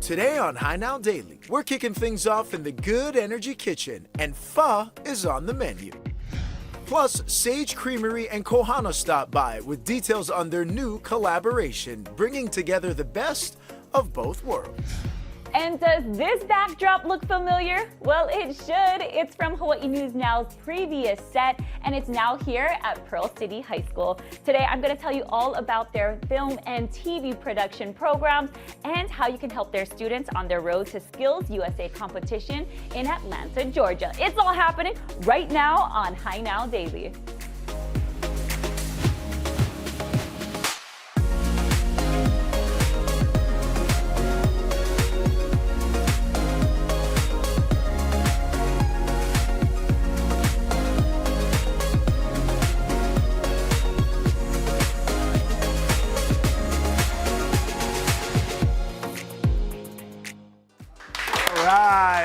Today on High Now Daily, we're kicking things off in the Good Energy Kitchen, and pho is on the menu. Plus, Sage Creamery and Kohana stop by with details on their new collaboration, bringing together the best of both worlds. And does this backdrop look familiar? Well, it should. It's from Hawaii News Now's previous set, and it's now here at Pearl City High School. Today, I'm going to tell you all about their film and TV production programs and how you can help their students on their road to Skills USA competition in Atlanta, Georgia. It's all happening right now on High Now Daily.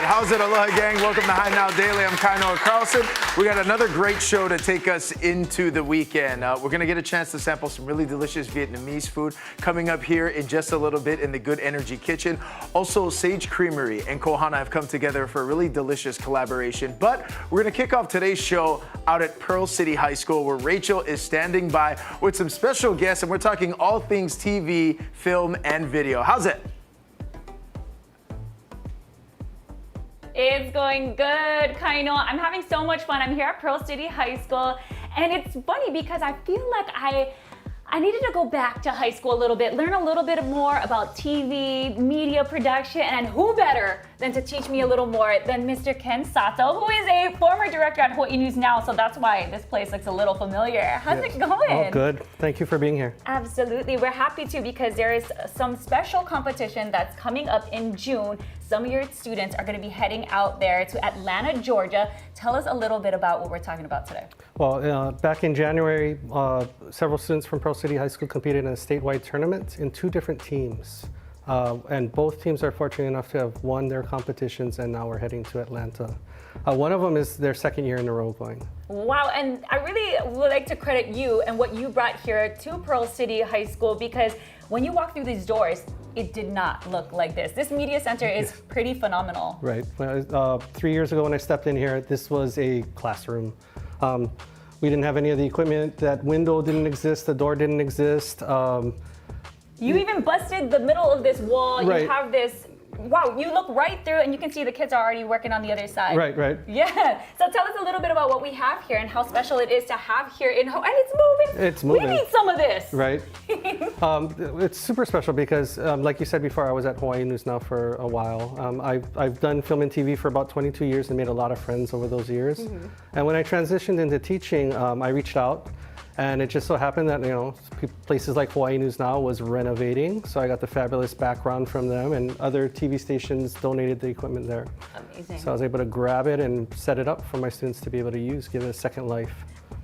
How's it, Aloha gang? Welcome to High Now Daily. I'm Kainoa Carlson. We got another great show to take us into the weekend. We're going to get a chance to sample some really delicious Vietnamese food coming up here in just a little bit in the Good Energy Kitchen. Also, Sage Creamery and Kohana have come together for a really delicious collaboration. But we're going to kick off today's show out at Pearl City High School, where Rachel is standing by with some special guests, and we're talking all things TV, film, and video. How's it? It's going good, Kainoa. I'm having so much fun. I'm here at Pearl City High School, and it's funny because I feel like I needed to go back to high school a little bit, learn a little bit more about TV, media production, and who better than to teach me a little more than Mr. Ken Sato, who is a former director at Hawaii News Now, so that's why this place looks a little familiar. How's it going? Oh, good. Thank you for being here. Absolutely. We're happy to because there is some special competition that's coming up in June. Some of your students are going to be heading out there to Atlanta, Georgia. Tell us a little bit about what we're talking about today. Well, back in January, several students from Pearl City High School competed in a statewide tournament in 2 different teams. And both teams are fortunate enough to have won their competitions, and now we're heading to Atlanta. One of them is their 2nd year in a row going. Wow, and I really would like to credit you and what you brought here to Pearl City High School, because when you walk through these doors, it did not look like this. This media center is pretty phenomenal. Right. 3 years ago when I stepped in here, this was a classroom. We didn't have any of the equipment. That window didn't exist. The door didn't exist. You even busted the middle of this wall. Right. You have this, wow, you look right through and you can see the kids are already working on the other side. Right. Yeah. So tell us a little bit about what we have here and how special it is to have here in Hawaii. And it's moving. It's moving. We need some of this. Right. It's super special because, like you said before, I was at Hawaii News Now for a while. I've done film and TV for about 22 years and made a lot of friends over those years. Mm-hmm. And when I transitioned into teaching, I reached out. And it just so happened that, places like Hawaii News Now was renovating. So I got the fabulous background from them, and other TV stations donated the equipment there. Amazing. So I was able to grab it and set it up for my students to be able to use, give it a second life.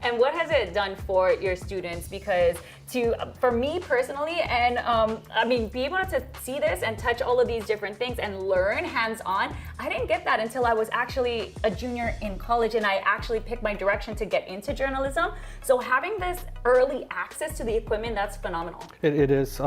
And what has it done for your students? Because for me personally, and be able to see this and touch all of these different things and learn hands-on, I didn't get that until I was actually a junior in college, and I actually picked my direction to get into journalism. So having this early access to the equipment, that's phenomenal. It is.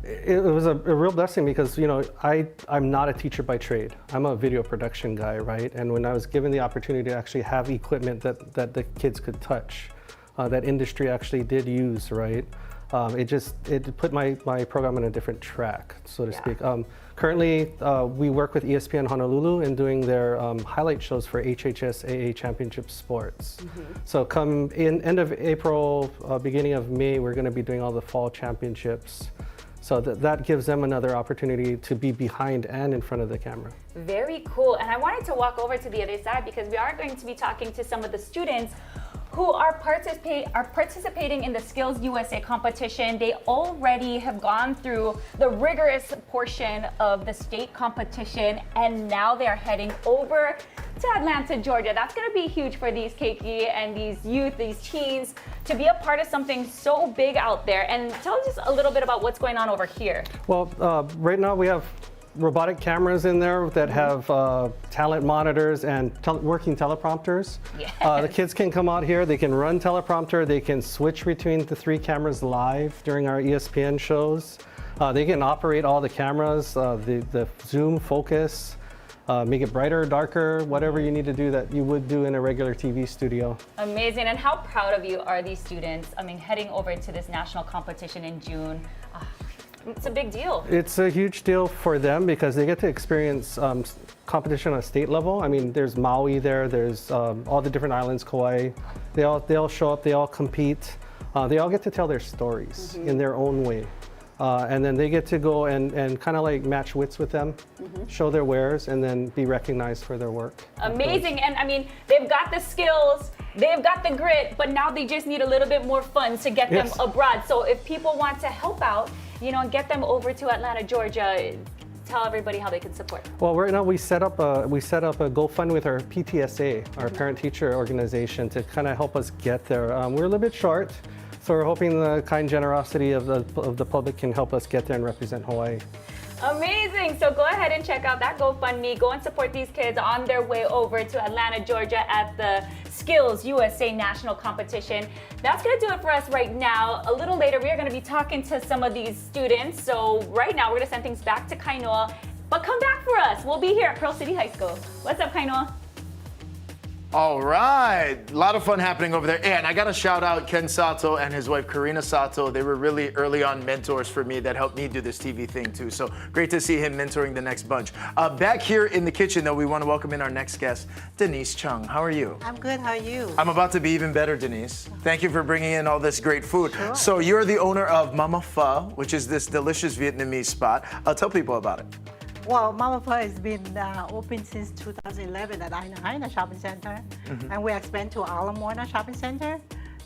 It was a real blessing because, I'm not a teacher by trade. I'm a video production guy, right? And when I was given the opportunity to actually have equipment that the kids could touch, that industry actually did use, right? It put my program on a different track, so to speak. Currently, we work with ESPN Honolulu in doing their highlight shows for HHS-AA Championship Sports. Mm-hmm. So come in end of April, beginning of May, we're going to be doing all the fall championships. So that gives them another opportunity to be behind and in front of the camera. Very cool. And I wanted to walk over to the other side because we are going to be talking to some of the students who are participating in the Skills USA competition. They already have gone through the rigorous portion of the state competition, and now they're heading over to Atlanta, Georgia. That's going to be huge for these keiki and these youth, these teens, to be a part of something so big out there. And tell us just a little bit about what's going on over here. Well, right now we have robotic cameras in there that have talent monitors and working teleprompters. Yes. The kids can come out here, they can run teleprompter, they can switch between the 3 cameras live during our ESPN shows. They can operate all the cameras, the zoom, focus, make it brighter, darker, whatever you need to do that you would do in a regular TV studio. Amazing. And how proud of you are these students? I mean, heading over to this national competition in June. It's a big deal. It's a huge deal for them because they get to experience competition on a state level. I mean, there's Maui there, there's all the different islands, Kauai. They all show up, they all compete. They all get to tell their stories in their own way. And then they get to go and kind of like match wits with them, show their wares, and then be recognized for their work. Amazing. And I mean, they've got the skills, they've got the grit, but now they just need a little bit more funds to get them abroad. So if people want to help out, you know, get them over to Atlanta, Georgia, tell everybody how they can support. Well, right now we set up a GoFundMe with our PTSA, our parent-teacher organization, to kind of help us get there. We're a little bit short, so we're hoping the kind generosity of the public can help us get there and represent Hawaii. Amazing. So go ahead and check out that GoFundMe. Go and support these kids on their way over to Atlanta, Georgia at the Skills USA National Competition. That's going to do it for us right now. A little later, we are going to be talking to some of these students. So right now, we're going to send things back to Kainoa. But come back for us. We'll be here at Pearl City High School. What's up, Kainoa? All right, a lot of fun happening over there. And I got to shout out Ken Sato and his wife, Karina Sato. They were really early on mentors for me that helped me do this TV thing too. So great to see him mentoring the next bunch. Back here in the kitchen though, we want to welcome in our next guest, Denise Chung. How are you? I'm good, how are you? I'm about to be even better, Denise. Thank you for bringing in all this great food. Sure. So you're the owner of Mama Foa, which is this delicious Vietnamese spot. Tell people about it. Well, Mama Foa has been open since 2011 at Aina Shopping Center, and we expand to Ala Moana Shopping Center.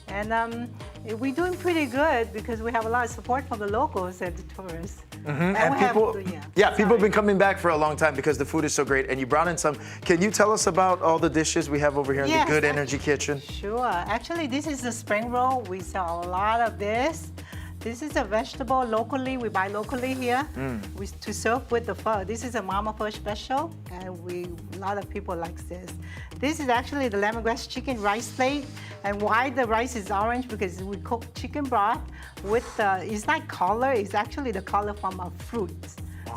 And we're doing pretty good because we have a lot of support from the locals and the tourists. And people, people have been coming back for a long time because the food is so great. And you brought in some. Can you tell us about all the dishes we have over here in the Good Energy Kitchen? Sure. Actually, this is the spring roll. We sell a lot of this. This is a vegetable locally. We buy locally here to serve with the pho. This is a Mama Foa special, and a lot of people like this. This is actually the lemongrass chicken rice plate. And why the rice is orange? Because we cook chicken broth with it's not color, it's actually the color from a fruit.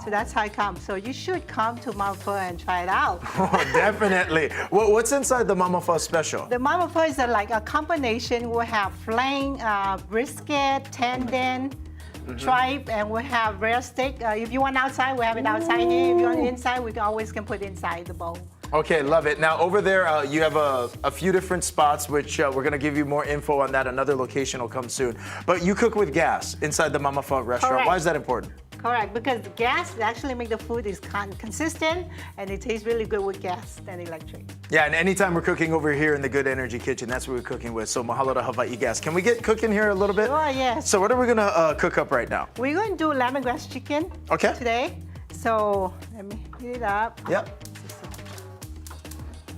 So that's how it comes. So you should come to Mama Foa and try it out. Oh, definitely. What's inside the Mama Foa special? The Mama Foa is like a combination. We have flank, brisket, tendon, tripe, and we have rare steak. If you want outside, we have it outside here. If you want inside, we always can put it inside the bowl. Okay, love it. Now over there, you have a few different spots, which we're going to give you more info on that. Another location will come soon. But you cook with gas inside the Mama Foa restaurant. Correct. Why is that important? Correct, because the gas actually make the food is consistent, and it tastes really good with gas than electric. Yeah, and anytime we're cooking over here in the Good Energy Kitchen, that's what we're cooking with. So mahalo to Hawaii gas. Can we get cooking here a little bit? Sure, yes. So what are we going to cook up right now? We're going to do lemongrass chicken today. So let me heat it up. Yep.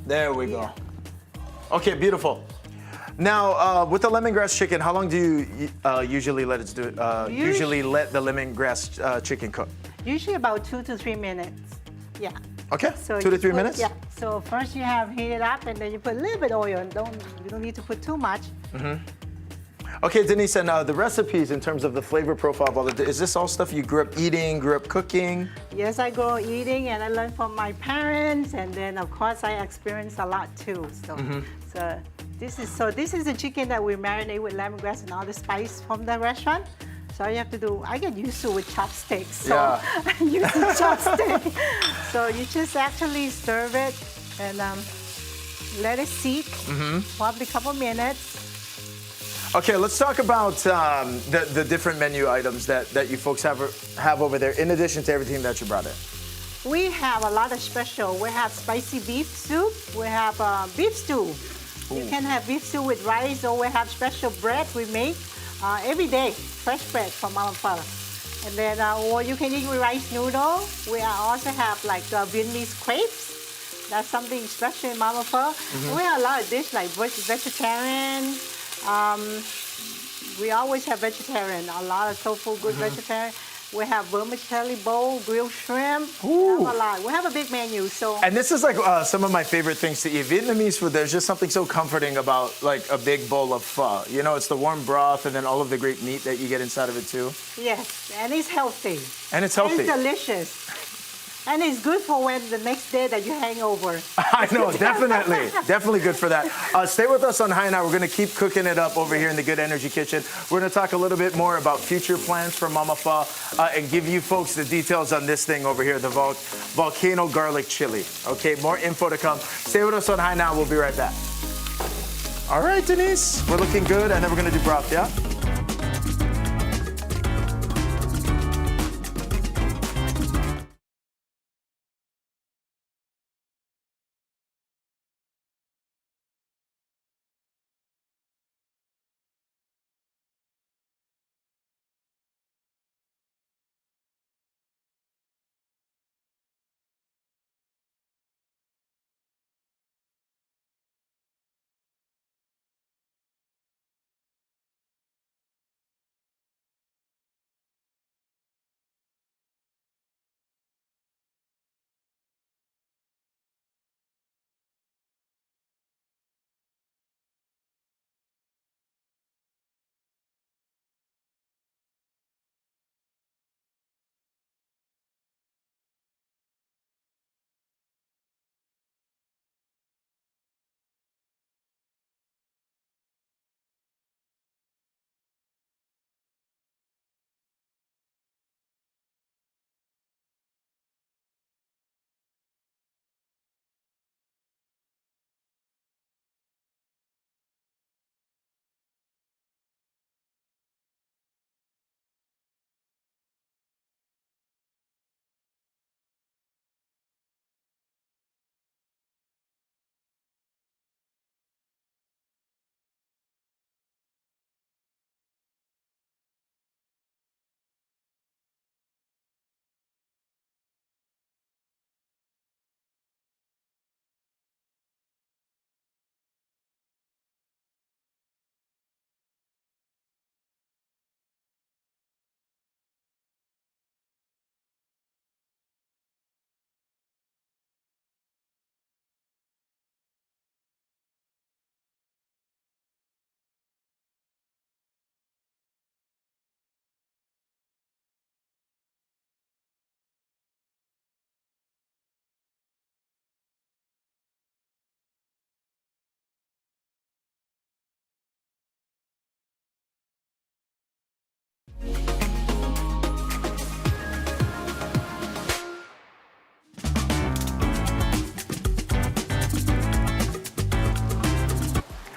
There we go. Okay, beautiful. Now, with the lemongrass chicken, how long do you usually let it usually let the lemongrass chicken cook? Usually about 2 to 3 minutes. Yeah. Okay. So 2 to 3 minutes. Yeah. So first you have heat it up, and then you put a little bit of oil. You don't need to put too much. Okay, Denise, and the recipes in terms of the flavor profile of all is this all stuff you grew up eating, grew up cooking? Yes, I grew up eating, and I learned from my parents, and then of course I experienced a lot too. So, this is the chicken that we marinate with lemongrass and all the spice from the restaurant. So all you have to do, I get used to it with chopsticks. So I'm using chopstick. So you just actually serve it and let it seek, probably a couple minutes. Okay, let's talk about the different menu items that you folks have over there, in addition to everything that you brought in. We have a lot of special. We have spicy beef soup. We have beef stew. Ooh. You can have beef stew with rice, or we have special bread we make every day, fresh bread from Mama Foa. And then, or you can eat with rice noodle. We also have like Vietnamese crepes. That's something special in Mama Foa. We have a lot of dishes like vegetarian. We always have vegetarian, a lot of tofu, good vegetarian. We have vermicelli bowl, grilled shrimp. Ooh. We have a lot. We have a big menu. So. And this is like some of my favorite things to eat. Vietnamese food, there's just something so comforting about like a big bowl of pho. You know, it's the warm broth and then all of the great meat that you get inside of it too. Yes, and it's healthy. And it's healthy. And it's delicious. And it's good for when the next day that you hang over. I know, definitely. Definitely good for that. Stay with us on High Now. We're going to keep cooking it up over here in the Good Energy Kitchen. We're going to talk a little bit more about future plans for Mama Foa and give you folks the details on this thing over here, the volcano garlic chili. Okay, more info to come. Stay with us on High Now. We'll be right back. All right, Denise, we're looking good. And then we're going to do broth, yeah?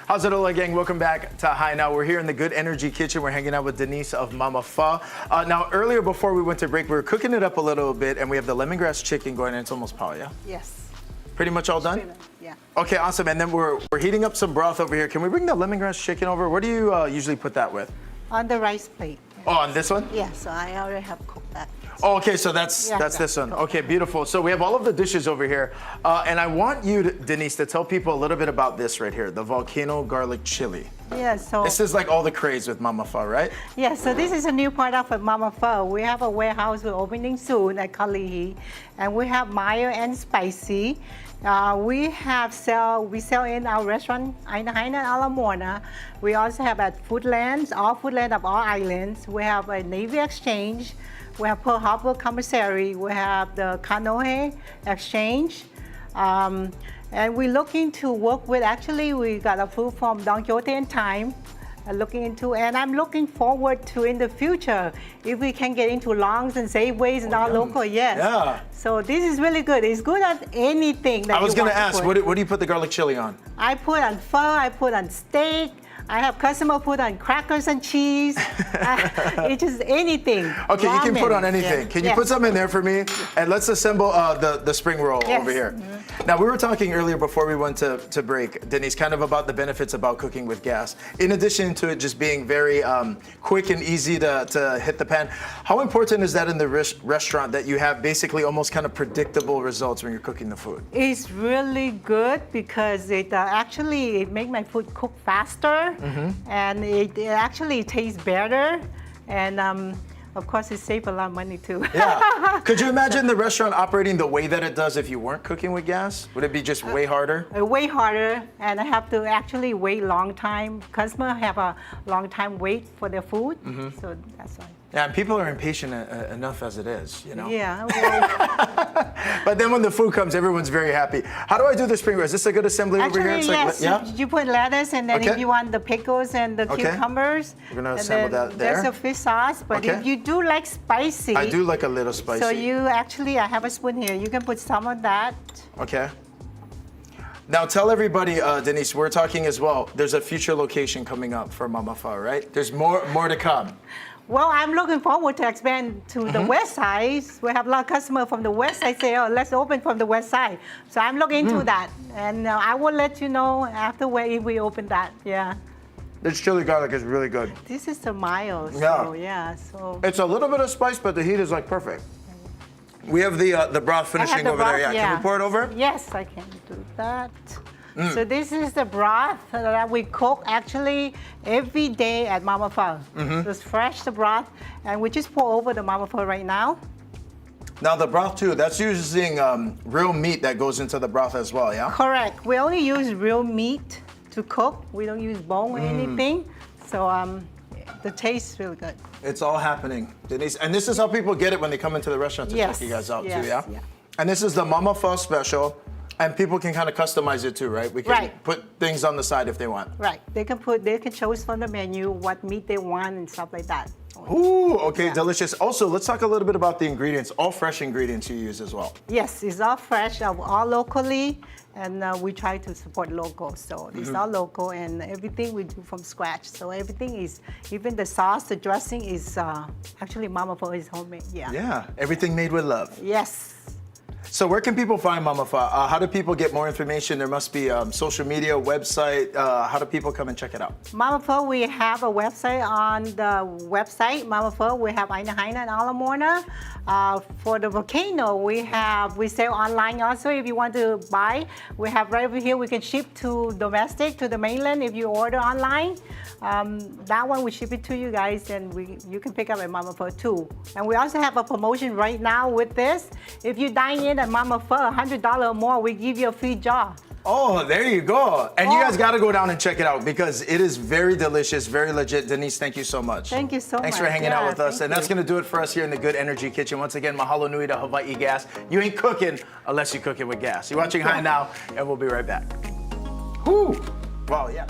How's it, Ola gang? Welcome back to High Now. We're here in the Good Energy Kitchen. We're hanging out with Denise of Mama Foa. Now, earlier before we went to break, we were cooking it up a little bit, and we have the lemongrass chicken going in. It's almost pau, yeah? Yes. Pretty much all done? Yeah. Okay, awesome. And then we're heating up some broth over here. Can we bring the lemongrass chicken over? What do you usually put that with? On the rice plate. Oh, on this one? Yeah, so I already have cooked that. Oh, okay, so that's this one. Okay, beautiful. So we have all of the dishes over here. And I want you, Denise, to tell people a little bit about this right here, the volcano garlic chili. Yeah, so. This is like all the craze with Mama Foa, right? Yeah, so this is a new product for Mama Foa. We have a warehouse we're opening soon at Kalihi. And we have mild and spicy. We sell in our restaurant, Aina Ala Moana. We also have at Foodlands, all Foodland of all islands. We have a Navy Exchange. We have Pearl Harbor Commissary. We have the Kanohe Exchange. And we're looking to work with, actually, we got approved from Don Quixote and Time. And I'm looking forward to in the future, if we can get into longs and Safeways and all local, yes. Yeah. So this is really good. It's good at anything that you want. I was going to ask, what do you put the garlic chili on? I put on pho, I put on steak. I have customer put on crackers and cheese. It's just anything. Okay, ramen. You can put on anything. Yes. Can you put some in there for me? And let's assemble the spring roll over here. Mm-hmm. Now, we were talking earlier before we went to break, Denise, kind of about the benefits about cooking with gas. In addition to it just being very quick and easy to hit the pan, how important is that in the restaurant that you have basically almost kind of predictable results when you're cooking the food? It's really good because it actually makes my food cook faster. Mm-hmm. And it actually tastes better. And Of course, it saves a lot of money too. Yeah. Could you imagine the restaurant operating the way that it does if you weren't cooking with gas? Would it be just way harder? Way harder, and I have to actually wait long time. Customers have a long time wait for their food, so that's why. Yeah, and people are impatient enough as it is, you know? Yeah. Well, But then when the food comes, everyone's very happy. How do I do the spring roll? Is this a good assembly over here? actually, It's yes. You put lettuce, and then Okay. if you want the pickles and the Okay. cucumbers, We're gonna and assemble then that there. There's a fish sauce, but Okay. if you do like spicy, I do like a little spicy. so you actually, I have a spoon here. You can put some of that. Okay. Now tell everybody, Denise, we're talking as well. There's a future location coming up for Mama Foa, right? There's more to come. Well, I'm looking forward to expand to the west side. We have a lot of customers from the west side say, oh, let's open from the west side. So I'm looking into that. And I will let you know after if we open that. Yeah. This chili garlic is really good. This is the mild. Yeah. So, yeah. So It's a little bit of spice, but the heat is like perfect. We have the broth I have finishing the over there. broth, Yeah. Can we pour it over? Yes, I can do that. So this is the broth that we cook actually every day at Mama Foa. It's fresh, the broth, and we just pour over the Mama Foa right now. Now the broth too, that's using real meat that goes into the broth as well, yeah? Correct. We only use real meat to cook. We don't use bone or anything. So the taste is really good. It's all happening, Denise. And this is how people get it when they come into the restaurant to Yes, check you guys out yes, too, yeah? yeah. And this is the Mama Foa special, and people can kind of customize it too, right? We can Right. put things on the side if they want. Right. They can choose from the menu what meat they want and stuff like that. Ooh, okay, Yeah. delicious. Also, let's talk a little bit about the ingredients, all fresh ingredients you use as well. Yes, it's all fresh, all locally, and we try to support local. So it's all local, and everything we do from scratch. So everything is, even the sauce, the dressing is actually Mama Foa is homemade. Yeah. Yeah, everything made with love. Yes. So where can people find Mama Foa? How do people get more information? There must be social media, website. How do people come and check it out? Mama Foa, we have a website on the website. Mama Foa, we have Aina Haina and Ala Moana. For the volcano, we sell online also. If you want to buy, we have right over here. We can ship to domestic, to the mainland. If you order online, that one we ship it to you guys, and you can pick up at Mama Foa too. And we also have a promotion right now with this. If you dine in at Mama Foa, $100 or more, we give you a free jar. Oh, there you go. And you guys got to go down and check it out because it is very delicious, very legit. Denise, thank you so much. Thank you so Thanks much. for hanging out Yeah, with us. thank And that's you. going to do it for us here in the Good Energy Kitchen. Once again, mahalo nui to Hawaii Gas. You ain't cooking unless you cook it with gas. You're watching High Now, and we'll be right back. Whoo! Wow, yeah.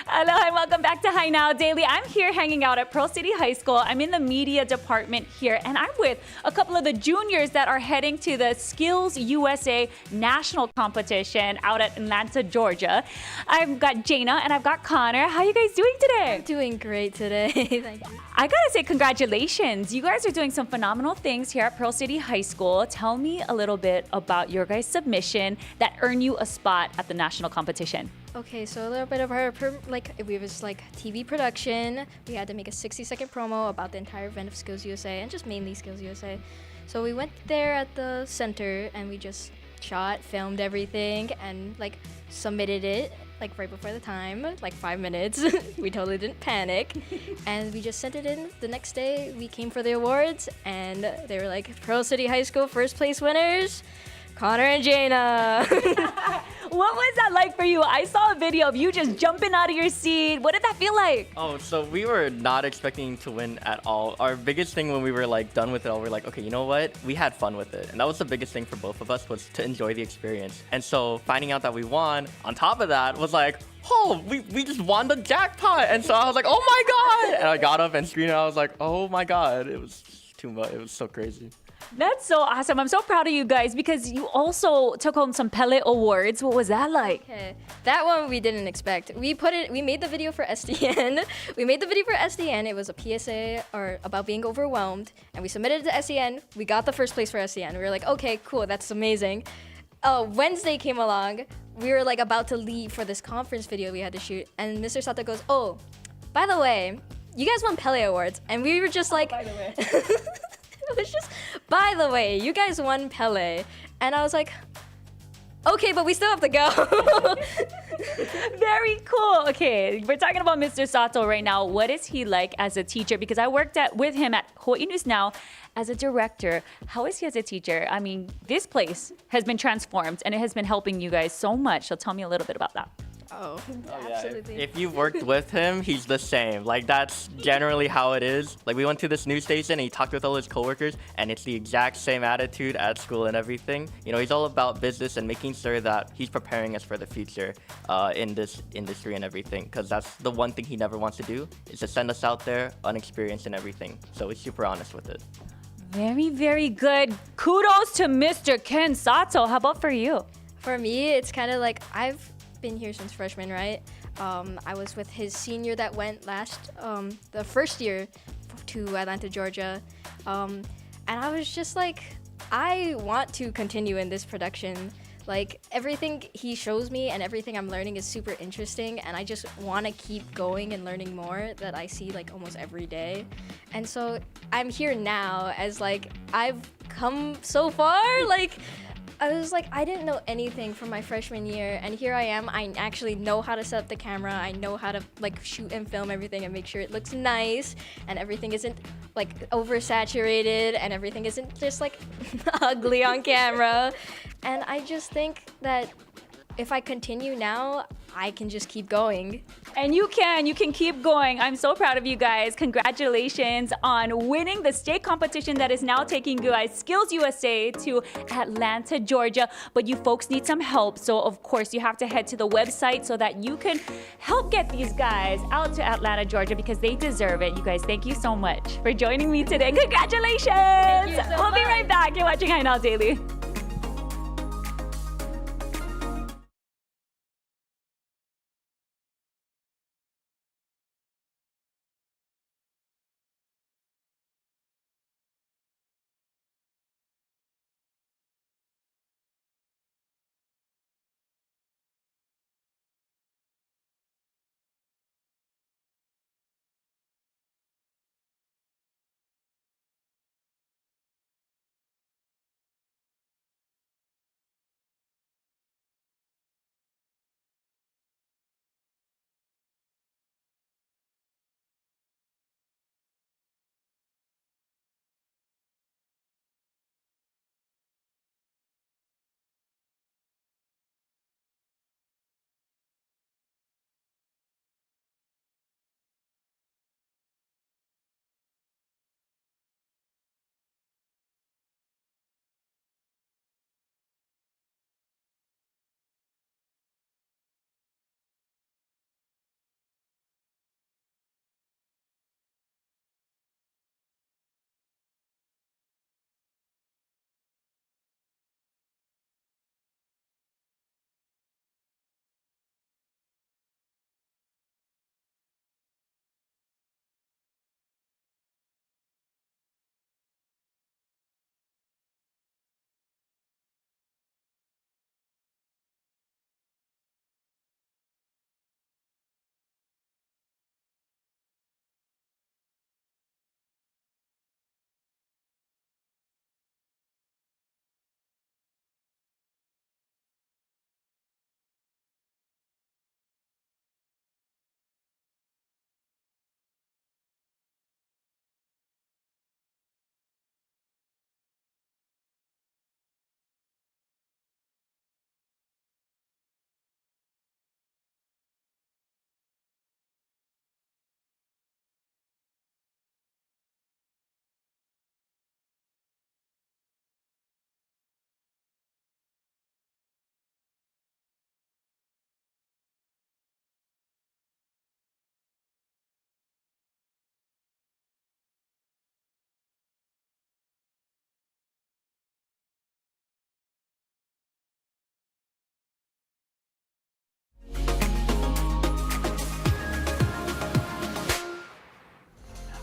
Hello and welcome back to Hi Now Daily. I'm here hanging out at Pearl City High School. I'm in the media department here, and I'm with a couple of the juniors that are heading to the Skills USA National Competition out at Atlanta, Georgia. I've got Jaina and I've got Connor. How are you guys doing today? Doing great today. Thank you. I gotta say congratulations. You guys are doing some phenomenal things here at Pearl City High School. Tell me a little bit about your guys' submission that earned you a spot at the national competition. Okay, so a little bit of our we was like TV production. We had to make a 60-second promo about the entire event of Skills USA and just mainly Skills USA. So we went there at the center and we just shot, filmed everything, and like submitted it like right before the time, like 5 minutes. We totally didn't panic, and we just sent it in. The next day, we came for the awards, and they were like, Pearl City High School first place winners, Connor and Jaina. What was that like for you? I saw a video of you just jumping out of your seat. What did that feel like? Oh, so we were not expecting to win at all. Our biggest thing when we were like done with it all, we're like, okay, you know what? We had fun with it. And that was the biggest thing for both of us, was to enjoy the experience. And so finding out that we won, on top of that, was like, oh, we just won the jackpot. And so I was like, oh my God. And I got up and screamed and I was like, oh my God. It was too much. It was so crazy. That's so awesome. I'm so proud of you guys because you also took home some Pele Awards. What was that like? Okay, that one we didn't expect. We made the video for SDN. It was a PSA or about being overwhelmed, and we submitted it to SDN. We got the first place for SDN. We were like, okay, cool, that's amazing. Wednesday came along. We were like about to leave for this conference video we had to shoot, and Mr. Sato goes, oh, by the way, you guys won Pele Awards, and we were just like, by the way. It was just, by the way, you guys won Pele. And I was like, okay, but we still have to go. Very cool. Okay, we're talking about Mr. Sato right now. What is he like as a teacher? Because I worked with him at Hawaii News Now as a director. How is he as a teacher? I mean, this place has been transformed and it has been helping you guys so much. So tell me a little bit about that. Oh, Yeah, absolutely. if you've worked with him, he's the same. Like, that's generally how it is. Like, we went to this news station and he talked with all his coworkers, and it's the exact same attitude at school and everything. You know, he's all about business and making sure that he's preparing us for the future in this industry and everything. Because that's the one thing he never wants to do, is to send us out there unexperienced and everything. So he's super honest with it. Very, very good. Kudos to Mr. Ken Sato. How about for you? For me, it's kind of like I've been here since freshman, right? I was with his senior that went the first year to Atlanta, Georgia. And I was just like, I want to continue in this production. Like, everything he shows me and everything I'm learning is super interesting, and I just want to keep going and learning more that I see like almost every day. And so I'm here now as like, I've come so far. Like, I was like, I didn't know anything from my freshman year, and here I am. I actually know how to set up the camera. I know how to like shoot and film everything and make sure it looks nice, and everything isn't like oversaturated, and everything isn't just like ugly on camera. And I just think that if I continue now, I can just keep going. And you can keep going. I'm so proud of you guys. Congratulations on winning the state competition that is now taking you guys, Skills USA, to Atlanta, Georgia. But you folks need some help. So of course you have to head to the website so that you can help get these guys out to Atlanta, Georgia, because they deserve it. You guys, thank you so much for joining me today. Congratulations. Thank you so We'll be much. right back. You're watching Hi Now Daily.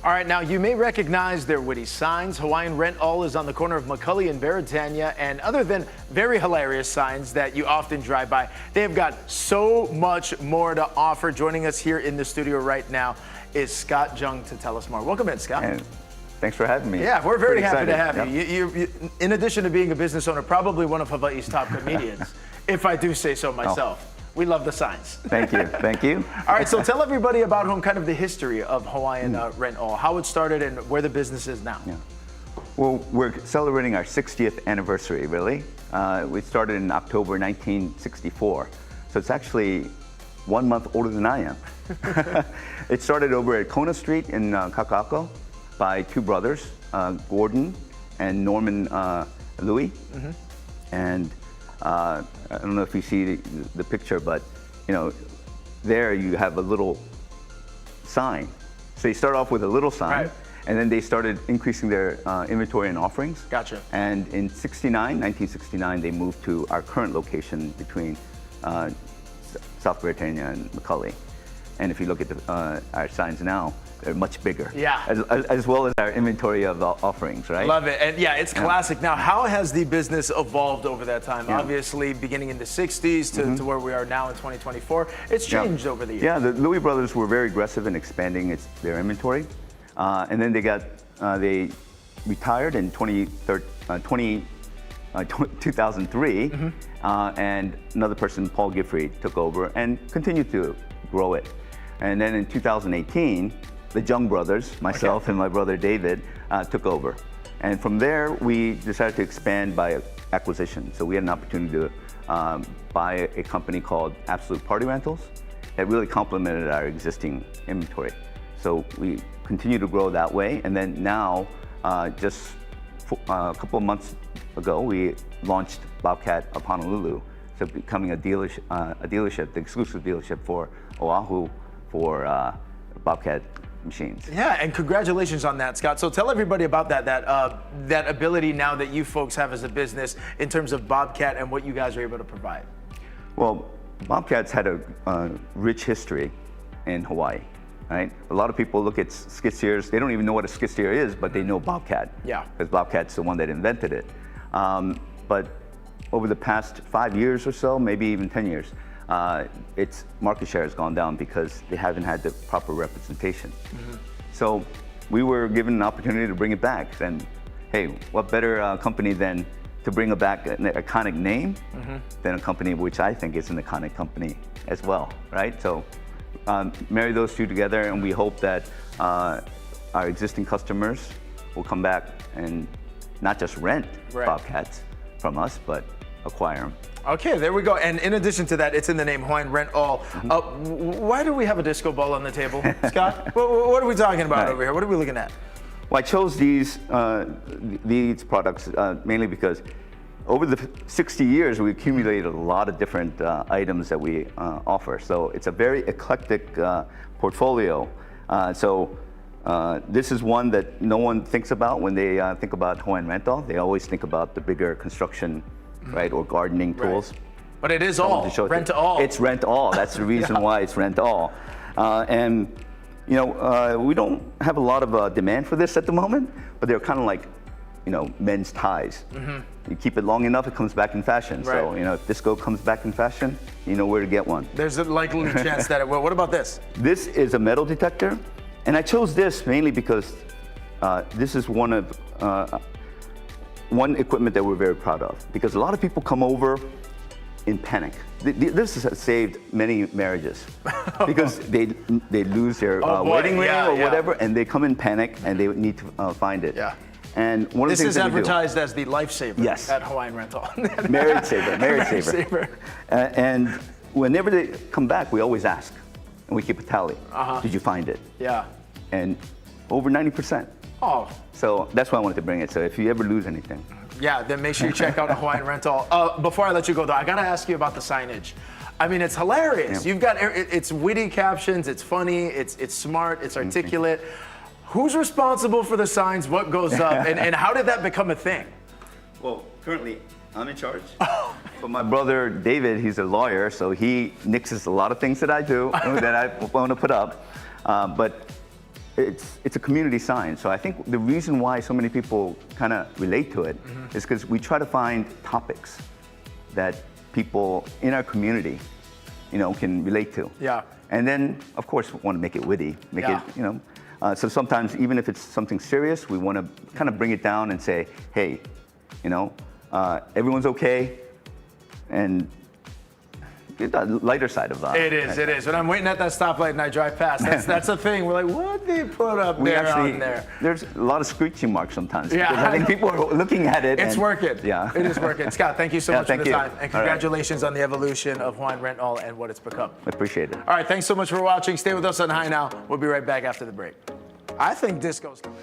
All right, now you may recognize their witty signs. Hawaiian Rent All is on the corner of McCully and Veritania, and other than very hilarious signs that you often drive by, they have got so much more to offer. Joining us here in the studio right now is Scott Jung to tell us more. Welcome in, Scott. And thanks for having me. Yeah, we're very happy to have excited. you. You. In addition to being a business owner, probably one of Hawaii's top comedians, if I do say so myself. We love the signs. Thank you. Thank you. All right, so tell everybody about kind of the history of Hawaiian Rent All, how it started and where the business is now. Yeah. Well, we're celebrating our 60th anniversary, really. We started in October 1964. So it's actually 1 month older than I am. It started over at Kohana Street in Kaka'ako by two brothers, Gordon and Norman Louis. And I don't know if you see the picture, but there you have a little sign. So they start off with a little sign, Right. and then they started increasing their inventory and offerings. Gotcha. And in 1969, they moved to our current location between South Britannia and McCully. And if you look at our signs now, they're much bigger. Yeah. As well as our inventory of offerings, right? Love it. And yeah, it's classic. Now, how has the business evolved over that time? Yeah. Obviously, beginning in the 60s to where we are now in 2024, it's changed over the years. Yeah, the Louis brothers were very aggressive in expanding their inventory. And then they retired in 2003. And another person, Paul Giffrey, took over and continued to grow it. And then in 2018, the Jung brothers, myself and my brother David, took over. And from there, we decided to expand by acquisition. So we had an opportunity to buy a company called Absolute Party Rentals that really complemented our existing inventory. So we continue to grow that way. And then now, just a couple of months ago, we launched Bobcat of Honolulu. So becoming a dealership, the exclusive dealership for Oahu for Bobcat machines. Yeah, and congratulations on that, Scott. So tell everybody about that ability now that you folks have as a business in terms of Bobcat and what you guys are able to provide. Well, Bobcat's had a rich history in Hawaii, right? A lot of people look at skid steers, they don't even know what a skid steer is, but they know Bobcat. Yeah. Because Bobcat's the one that invented it. But over the past 5 years or so, maybe even 10 years, its market share has gone down because they haven't had the proper representation. So we were given an opportunity to bring it back. And hey, what better company than to bring back an iconic name than a company which I think is an iconic company as well, right? So marry those two together, and we hope that our existing customers will come back and not just rent Bobcats from us, but acquire them. Okay, there we go. And in addition to that, it's in the name Hawaiian Rent All. Why do we have a disco ball on the table, Scott? What are we talking about over here? What are we looking at? Well, I chose these products mainly because over the 60 years, we accumulated a lot of different items that we offer. So it's a very eclectic portfolio. This is one that no one thinks about when they think about Hawaiian Rent All. They always think about the bigger construction, right, or gardening tools. But it is all rent to all. It's rent all. That's the reason why it's rent all. We don't have a lot of demand for this at the moment, but they're kind of like, men's ties. You keep it long enough, it comes back in fashion. So, if disco comes back in fashion, you know where to get one. There's a likely chance that it will. What about this? This is a metal detector, and I chose this mainly because this is one equipment that we're very proud of, because a lot of people come over in panic. This has saved many marriages because they lose their wedding ring or whatever, and they come in panic and they need to find it. Yeah. And one of the This things is that advertised as the lifesaver Yes. at Hawaiian Rent All. marriage saver, marriage Marriage saver. saver. And whenever they come back, we always ask, and we keep a tally. Did you find it? Yeah. And over 90%. Oh. So that's why I wanted to bring it. So if you ever lose anything. Yeah, then make sure you check out Hawaiian Rent All. Before I let you go, though, I gotta ask you about the signage. I mean, it's hilarious. Yeah. You've got it's witty captions, it's funny, it's smart, it's articulate. Who's responsible for the signs? What goes up, and how did that become a thing? Well, currently I'm in charge. But my brother David, he's a lawyer, so he nixes a lot of things that I do that I want to put up. But it's a community science. So I think the reason why so many people kind of relate to it is because we try to find topics that people in our community, can relate to. Yeah. And then, of course, we want to make it witty, make Yeah. it, so sometimes even if it's something serious, we want to kind of bring it down and say, hey, everyone's okay, and the lighter side of that. It is. When I'm waiting at that stoplight and I drive past, that's the thing. We're like, what did they put up on there? There's a lot of screeching marks sometimes. Yeah, because I think people are looking at it. It's working. Yeah. It is working. Scott, thank you so much for thank the you. time. And congratulations on the evolution of Hawaiian Rental and what it's become. I appreciate it. All right, thanks so much for watching. Stay with us on High Now. We'll be right back after the break. I think disco's coming.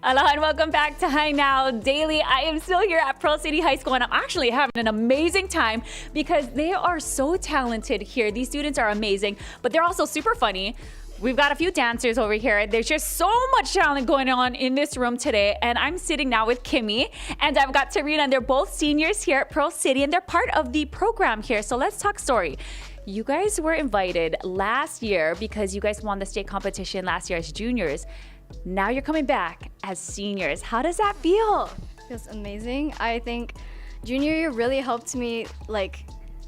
Aloha and welcome back to High Now Daily. I am still here at Pearl City High School and I'm actually having an amazing time because they are so talented here. These students are amazing, but they're also super funny. We've got a few dancers over here. There's just so much talent going on in this room today. And I'm sitting now with Kimmy and I've got Tarina, and they're both seniors here at Pearl City and they're part of the program here. So let's talk story. You guys were invited last year because you guys won the state competition last year as juniors. Now you're coming back as seniors. How does that feel? Feels amazing. I think junior year really helped me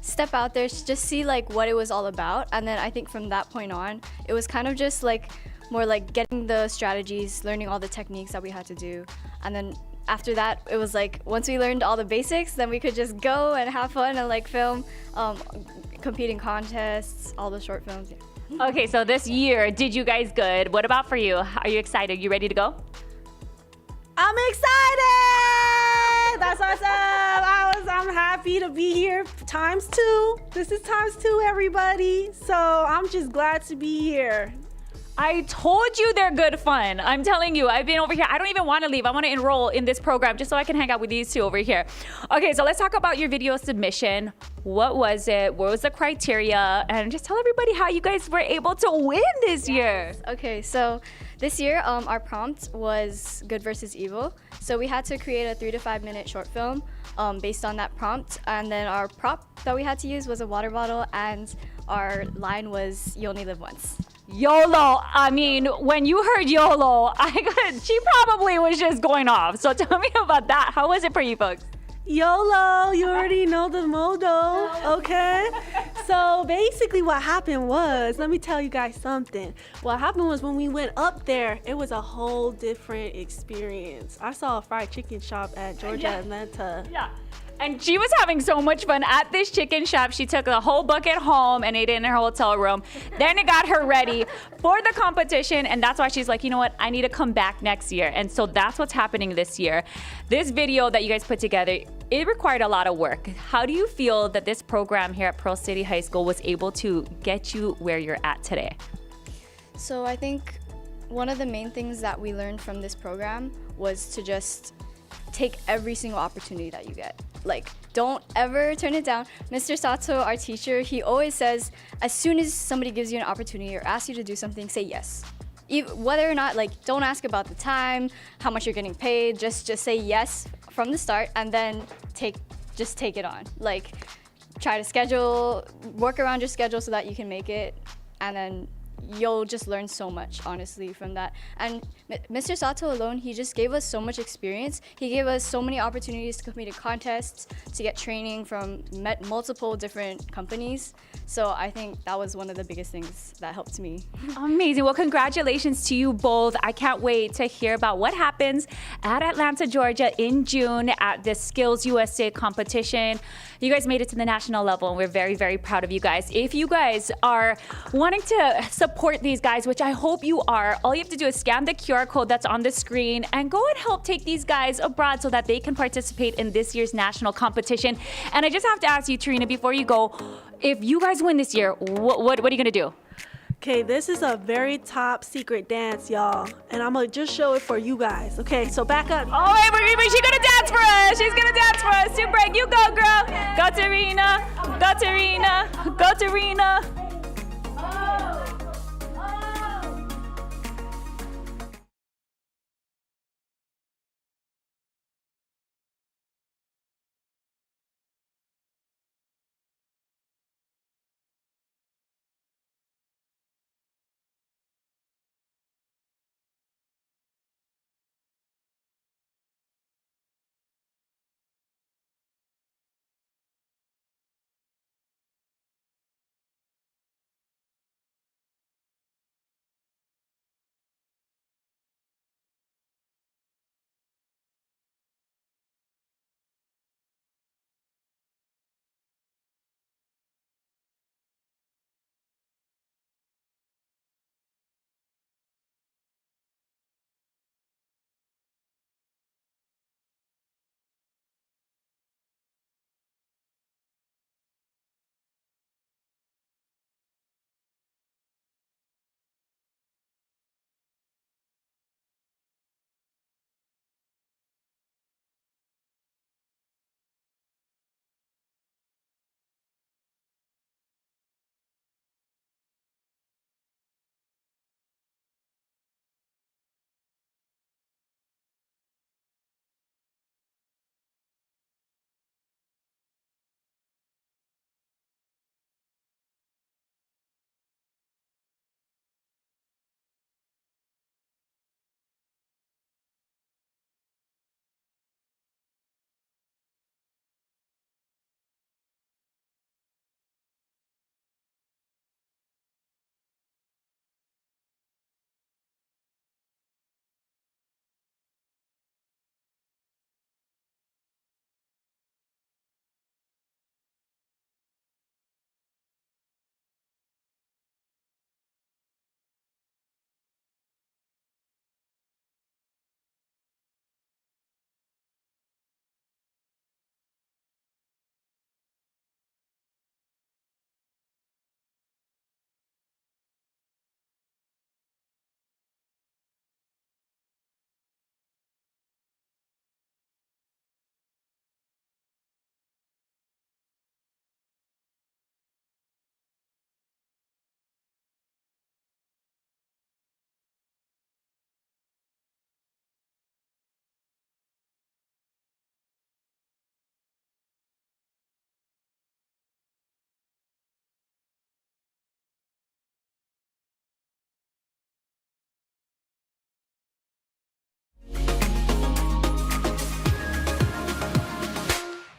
step out there, just see what it was all about. And then I think from that point on, it was kind of just more getting the strategies, learning all the techniques that we had to do. And then after that, it was once we learned all the basics, then we could just go and have fun and film, compete in contests, all the short films. Yeah. Okay, so this year, did you guys good? What about for you? Are you excited? You ready to go? I'm excited! That's awesome! I'm happy to be here ×2. This is ×2, everybody. So I'm just glad to be here. I told you they're good fun. I'm telling you, I've been over here. I don't even want to leave. I want to enroll in this program just so I can hang out with these two over here. Okay, so let's talk about your video submission. What was it? What was the criteria? And just tell everybody how you guys were able to win this year. Okay, so this year our prompt was good versus evil. So we had to create a 3 to 5 minute short film based on that prompt. And then our prop that we had to use was a water bottle, and our line was "You only live once." YOLO. I mean, when you heard YOLO, she probably was just going off. So tell me about that. How was it for you folks? YOLO, you already know the motto, okay? So basically what happened was, let me tell you guys something. What happened was when we went up there, it was a whole different experience. I saw a fried chicken shop at Georgia Atlanta. Yeah. And she was having so much fun at this chicken shop. She took the whole bucket home and ate it in her hotel room. Then it got her ready for the competition. And that's why she's like, you know what? I need to come back next year. And so that's what's happening this year. This video that you guys put together, it required a lot of work. How do you feel that this program here at Pearl City High School was able to get you where you're at today? So I think one of the main things that we learned from this program was to just take every single opportunity that you get. Like, don't ever turn it down. Mr. Sato, our teacher, he always says, as soon as somebody gives you an opportunity or asks you to do something, say yes. Whether or not, like, don't ask about the time, how much you're getting paid, just say yes from the start, and then just take it on. Like, try to work around your schedule so that you can make it, and then you'll just learn so much, honestly, from that. And Mr. Sato alone, he just gave us so much experience. He gave us so many opportunities to compete in contests, to get training from multiple different companies. So I think that was one of the biggest things that helped me. Amazing. Well, congratulations to you both. I can't wait to hear about what happens at Atlanta, Georgia in June at the Skills USA competition. You guys made it to the national level, and we're very, very proud of you guys. If you guys are wanting to support these guys, which I hope you are, all you have to do is scan the QR code that's on the screen and go and help take these guys abroad so that they can participate in this year's national competition. And I just have to ask you, Trina, before you go, if you guys win this year, what are you gonna do? Okay, this is a very top secret dance, y'all. And I'm gonna just show it for you guys. Okay, so back up. Oh, wait, she's gonna dance for us. She's gonna dance for us. You break, you go, girl. Go, Tarina. Go, Tarina. Go, Tarina.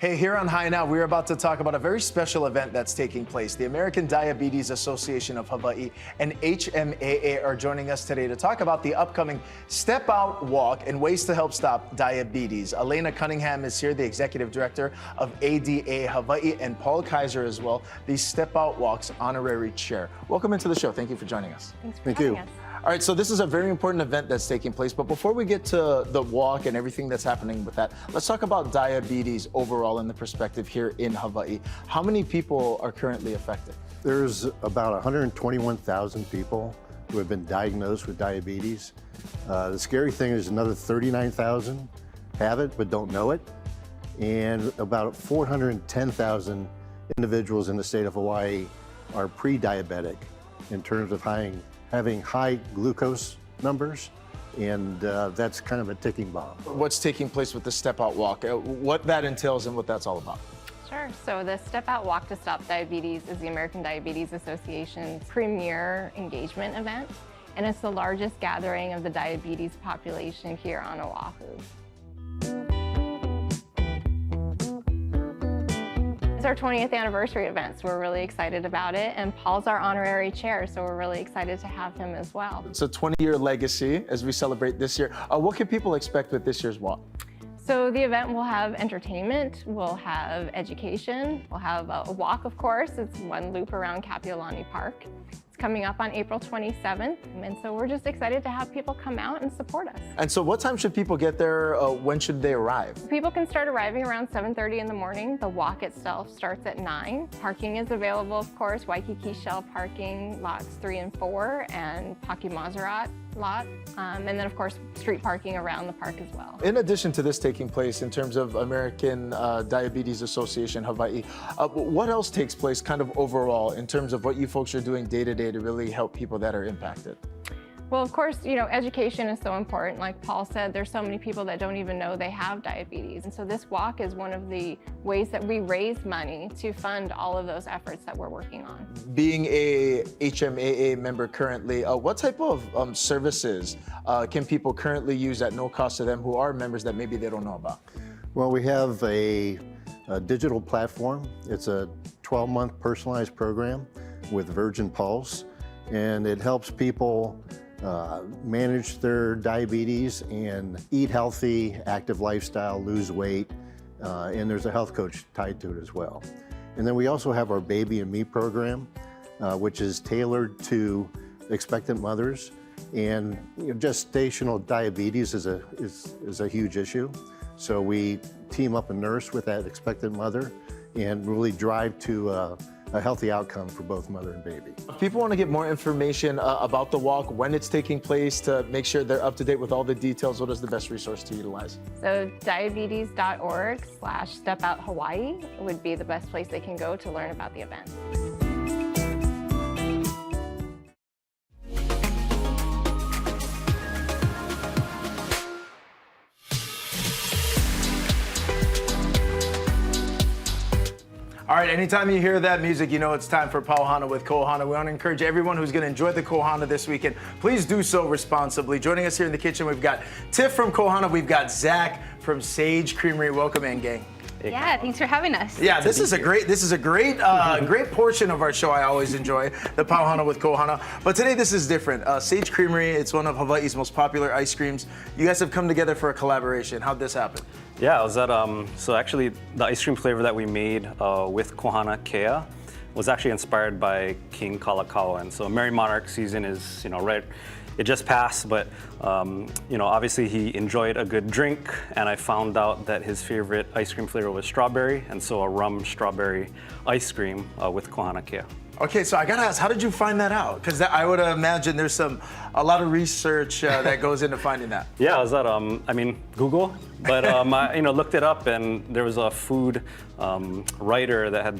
Hey, here on High Now, we're about to talk about a very special event that's taking place. The American Diabetes Association of Hawaii and HMAA are joining us today to talk about the upcoming Step Out Walk and ways to help stop diabetes. Elena Cunningham is here, the Executive Director of ADA Hawaii, and Paul Kaiser as well, the Step Out Walk's Honorary Chair. Welcome into the show. Thank you for joining us. Thanks for Thank having you. us. All right, so this is a very important event that's taking place, but before we get to the walk and everything that's happening with that, let's talk about diabetes overall in the perspective here in Hawaii. How many people are currently affected? There's about 121,000 people who have been diagnosed with diabetes. The scary thing is another 39,000 have it but don't know it, and about 410,000 individuals in the state of Hawaii are pre-diabetic in terms of having high glucose numbers, and that's kind of a ticking bomb. What's taking place with the Step Out Walk, what that entails and what that's all about? Sure. So the Step Out Walk to Stop Diabetes is the American Diabetes Association's premier engagement event, and it's the largest gathering of the diabetes population here on Oahu. It's our 20th anniversary event, so we're really excited about it, and Paul's our honorary chair, so we're really excited to have him as well. It's a 20-year legacy as we celebrate this year. What can people expect with this year's walk? So the event will have entertainment, we'll have education, we'll have a walk, of course. It's one loop around Kapiolani Park. It's coming up on April 27th, and so we're just excited to have people come out and support us. And so what time should people get there? When should they arrive? People can start arriving around 7:30 in the morning. The walk itself starts at 9. Parking is available, of course, Waikiki Shell parking, lots 3 and 4, and Paki Maserat lot, and then of course street parking around the park as well. In addition to this taking place in terms of American Diabetes Association Hawaii, what else takes place kind of overall in terms of what you folks are doing day to day to really help people that are impacted? Well, of course, education is so important. Like Paul said, there's so many people that don't even know they have diabetes. And so this walk is one of the ways that we raise money to fund all of those efforts that we're working on. Being a HMAA member currently, what type of services can people currently use at no cost to them who are members that maybe they don't know about? Well, we have a digital platform. It's a 12-month personalized program with Virgin Pulse, and it helps people manage their diabetes and eat healthy, active lifestyle, lose weight, and there's a health coach tied to it as well. And then we also have our Baby and Me program, which is tailored to expectant mothers. And gestational diabetes is a huge issue. So we team up a nurse with that expectant mother and really drive to a healthy outcome for both mother and baby. If people want to get more information about the walk, when it's taking place, to make sure they're up to date with all the details, what is the best resource to utilize? So diabetes.org/StepOutHawaii would be the best place they can go to learn about the event. All right, anytime you hear that music, you know it's time for Pauhana with Kohana. We want to encourage everyone who's going to enjoy the Kohana this weekend. Please do so responsibly. Joining us here in the kitchen, we've got Tiff from Kohana. We've got Zach from Sage Creamery. Welcome in, gang. Yeah, thanks for having us. Yeah, this is a great great portion of our show. I always enjoy the Pauhana with Kohana. But today this is different. Sage Creamery, it's one of Hawaii's most popular ice creams. You guys have come together for a collaboration. How'd this happen? Yeah, I was at, so actually the ice cream flavor that we made with Kohana Kea was actually inspired by King Kalakaua. And so Merry Monarch season is, right, it just passed, but obviously he enjoyed a good drink, and I found out that his favorite ice cream flavor was strawberry, and so a rum strawberry ice cream with Kohana Kea. Okay, so I gotta ask, how did you find that out? Because I would imagine there's a lot of research that goes into finding that. Yeah, I was at, Google, but I looked it up, and there was a food writer that had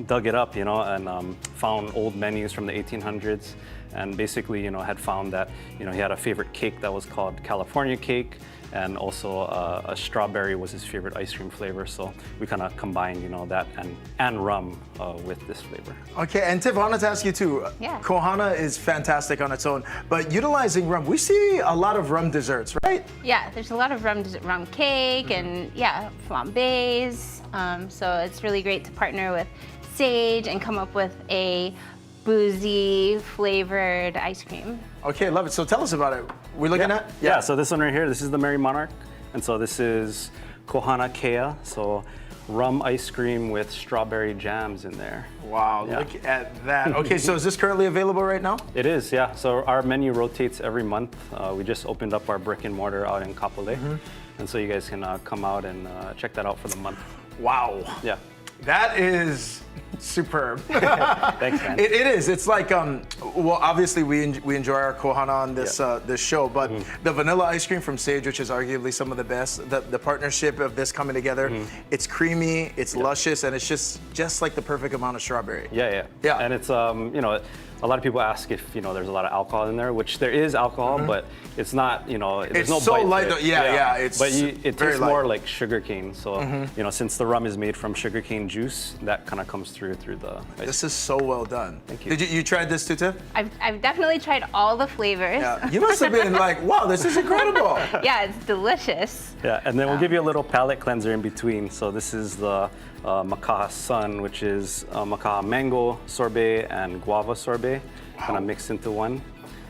dug it up, and found old menus from the 1800s, and basically, had found that, he had a favorite cake that was called California cake, and also a strawberry was his favorite ice cream flavor. So we kind of combined, that and rum with this flavor. Okay, and Tiff, I wanted to ask you too. Yeah. Kohana is fantastic on its own, but utilizing rum, we see a lot of rum desserts, right? Yeah, there's a lot of rum cake and flambés. So it's really great to partner with Sage and come up with a boozy flavored ice cream. Okay, love it. So tell us about it. We're looking at? Yeah, so this one right here, this is the Merry Monarch. And so this is Kohana Kea, so rum ice cream with strawberry jams in there. Wow, Yeah. look at that. Okay, so is this currently available right now? It is, yeah. So our menu rotates every month. We just opened up our brick and mortar out in Kapolei. And so you guys can come out and check that out for the month. Wow. Yeah. That is superb. Thanks, man. It is. It's like, well, obviously we enjoy our Kohana on this this show, but the vanilla ice cream from Sage, which is arguably some of the best, the partnership of this coming together, it's creamy, it's luscious, and it's just like the perfect amount of strawberry. Yeah. And it's, a lot of people ask if, there's a lot of alcohol in there, which there is alcohol, but it's not, there's It's no so bite to light, it. though. Yeah, it's But it very tastes light. more like sugarcane. So, since the rum is made from sugarcane juice, that kind of comes through the ice. This is so well done. Thank you. Did you tried this too, Tiff? I've definitely tried all the flavors. Yeah. You must have been like, wow, this is incredible. Yeah, it's delicious. Yeah, and then we'll give you a little palate cleanser in between. So this is the Makaha Sun, which is Makaha mango sorbet and guava sorbet, kind of mixed into one.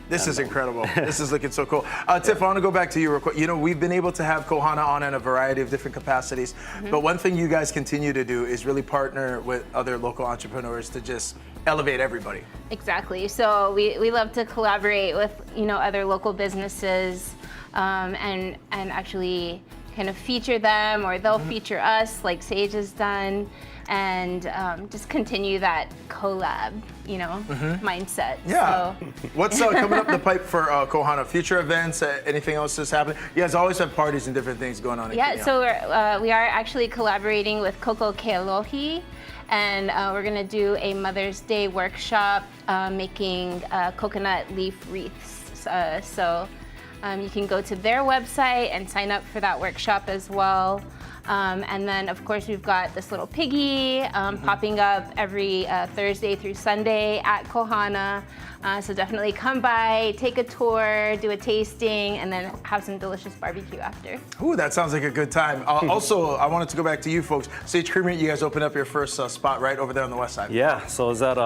This is incredible. This is looking so cool. Tiff, I want to go back to you real quick. We've been able to have Kohana on in a variety of different capacities, but one thing you guys continue to do is really partner with other local entrepreneurs to just elevate everybody. Exactly. So we love to collaborate with other local businesses and actually kind of feature them, or they'll feature us like Sage has done, and just continue that collab, mindset. Yeah. So, What's coming up the pipe for Kohana? Future events? Anything else that's happening? You guys always have parties and different things going on. yeah. So we are actually collaborating with Koko Kealohi, and we're gonna do a Mother's Day workshop making coconut leaf wreaths. You can go to their website and sign up for that workshop as well. And then, of course, we've got this little piggy popping up every Thursday through Sunday at Kohana. So definitely come by, take a tour, do a tasting, and then have some delicious barbecue after. Ooh, that sounds like a good time. Also, I wanted to go back to you folks. Sage Creamery, you guys opened up your first spot right over there on the west side. Yeah, so is that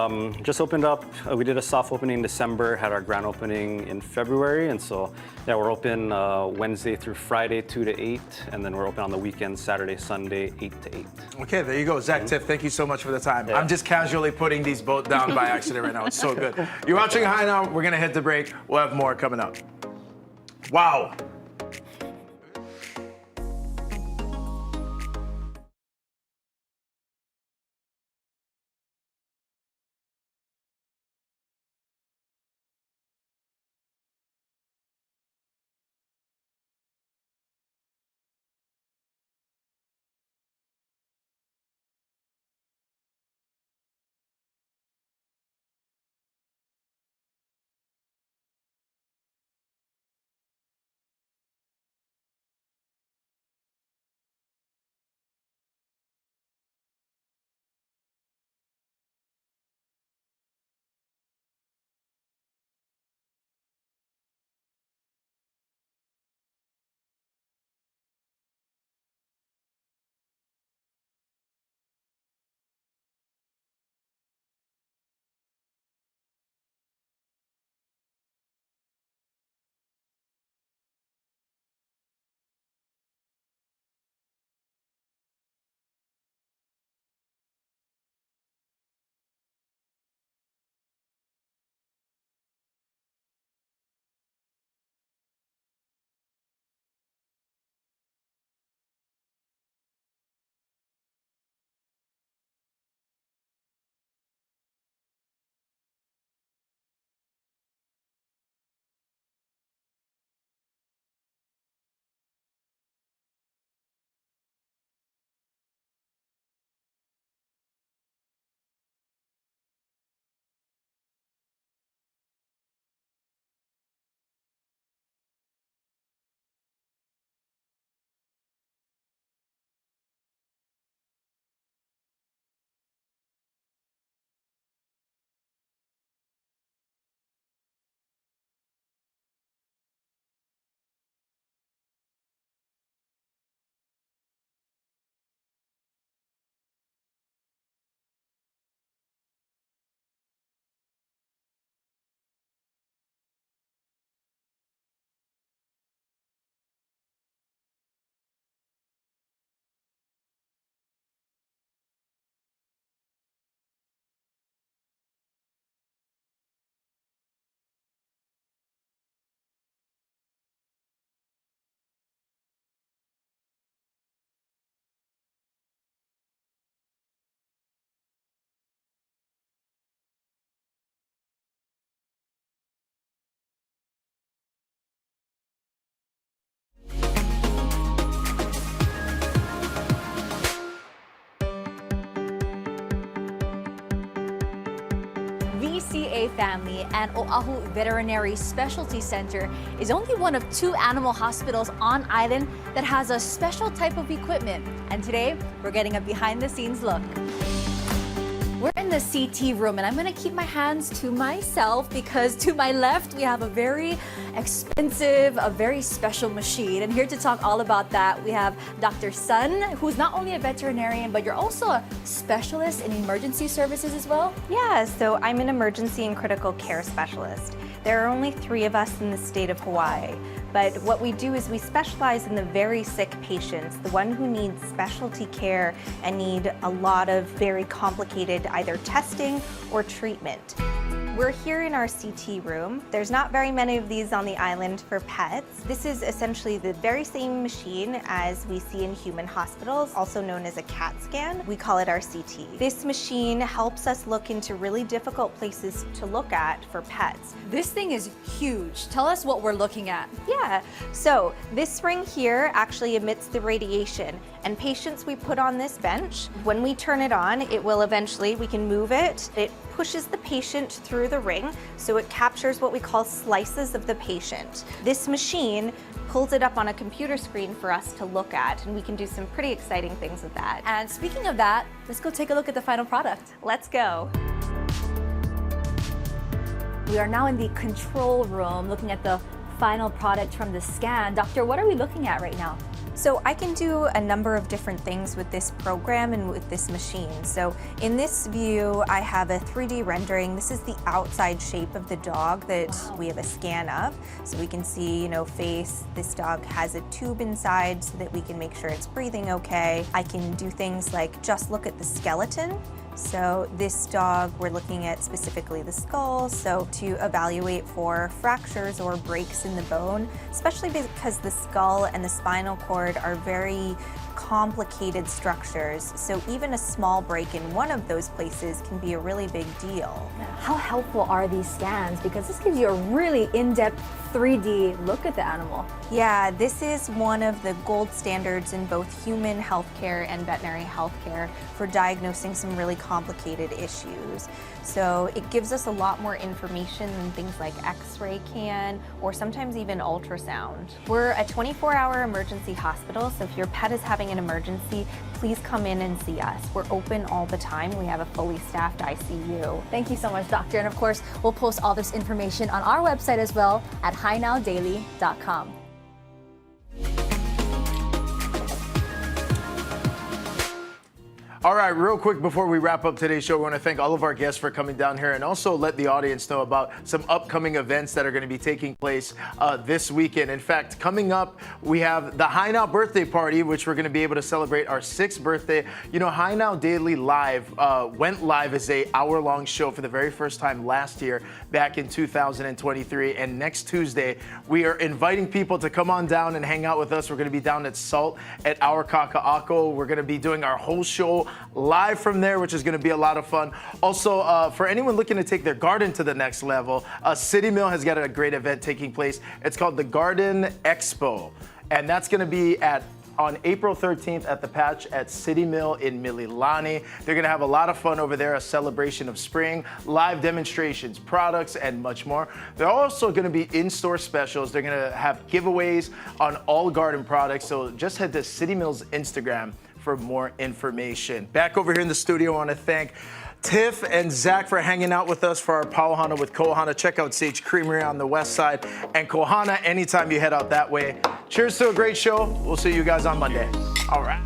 just opened up. We did a soft opening in December, had our grand opening in February, and so yeah, we're open Wednesday through Friday 2 to 8, and then we're open on the weekends, Saturday, Sunday 8 to 8. Okay, there you go. Zach, Tiff, thank you so much for the time. I'm just casually putting these both down by accident right now. It's so good. You're watching High Now. We're gonna hit the break. We'll have more coming up. Wow. Hawaii family, and Oahu Veterinary Specialty Center is only one of 2 animal hospitals on island that has a special type of equipment. And today, we're getting a behind-the-scenes look. We're in the CT room, and I'm gonna keep my hands to myself because to my left, we have a very expensive, a very special machine. And here to talk all about that, we have Dr. Sun, who's not only a veterinarian, but you're also a specialist in emergency services as well? Yeah, so I'm an emergency and critical care specialist. There are only 3 of us in the state of Hawaii. But what we do is we specialize in the very sick patients, the one who needs specialty care and need a lot of very complicated either testing or treatment. We're here in our CT room. There's not very many of these on the island for pets. This is essentially the very same machine as we see in human hospitals, also known as a CAT scan. We call it our CT. This machine helps us look into really difficult places to look at for pets. This thing is huge. Tell us what we're looking at. Yeah, so this ring here actually emits the radiation, and patients we put on this bench, when we turn it on, it will eventually, we can move it. It pushes the patient through the ring, so it captures what we call slices of the patient. This machine pulls it up on a computer screen for us to look at, and we can do some pretty exciting things with that. And speaking of that, let's go take a look at the final product. Let's go. We are now in the control room looking at the final product from the scan. Doctor, what are we looking at right now? So I can do a number of different things with this program and with this machine. So in this view, I have a 3D rendering. This is the outside shape of the dog that we have a scan of. So we can see, face. This dog has a tube inside so that we can make sure it's breathing okay. I can do things like just look at the skeleton. So this dog, we're looking at specifically the skull, so to evaluate for fractures or breaks in the bone, especially because the skull and the spinal cord are very complicated structures. So even a small break in one of those places can be a really big deal. How helpful are these scans? Because this gives you a really in-depth 3D look at the animal. Yeah, this is one of the gold standards in both human healthcare and veterinary healthcare for diagnosing some really complicated issues. So it gives us a lot more information than things like X-ray can, or sometimes even ultrasound. We're a 24-hour emergency hospital, so if your pet is having an emergency, please come in and see us. We're open all the time. We have a fully staffed ICU. Thank you so much, Doctor. And of course, we'll post all this information on our website as well at HiNowDaily.com. All right, real quick before we wrap up today's show, we want to thank all of our guests for coming down here and also let the audience know about some upcoming events that are going to be taking place this weekend. In fact, coming up, we have the Hi Now birthday party, which we're going to be able to celebrate our 6th birthday. Hi Now Daily Live went live as a hour-long show for the very first time last year, back in 2023. And next Tuesday, we are inviting people to come on down and hang out with us. We're going to be down at Salt at our Kaka'ako. We're going to be doing our whole show live from there, which is going to be a lot of fun. Also, for anyone looking to take their garden to the next level, City Mill has got a great event taking place. It's called the Garden Expo, and that's going to be on April 13th at the Patch at City Mill in Mililani. They're going to have a lot of fun over there, a celebration of spring, live demonstrations, products, and much more. They're also going to be in-store specials. They're going to have giveaways on all garden products, so just head to City Mill's Instagram for more information. Back over here in the studio, I want to thank Tiff and Zach for hanging out with us for our Pauhana with Kohana. Check out Sage Creamery on the west side and Kohana anytime you head out that way. Cheers to a great show. We'll see you guys on Monday. All right.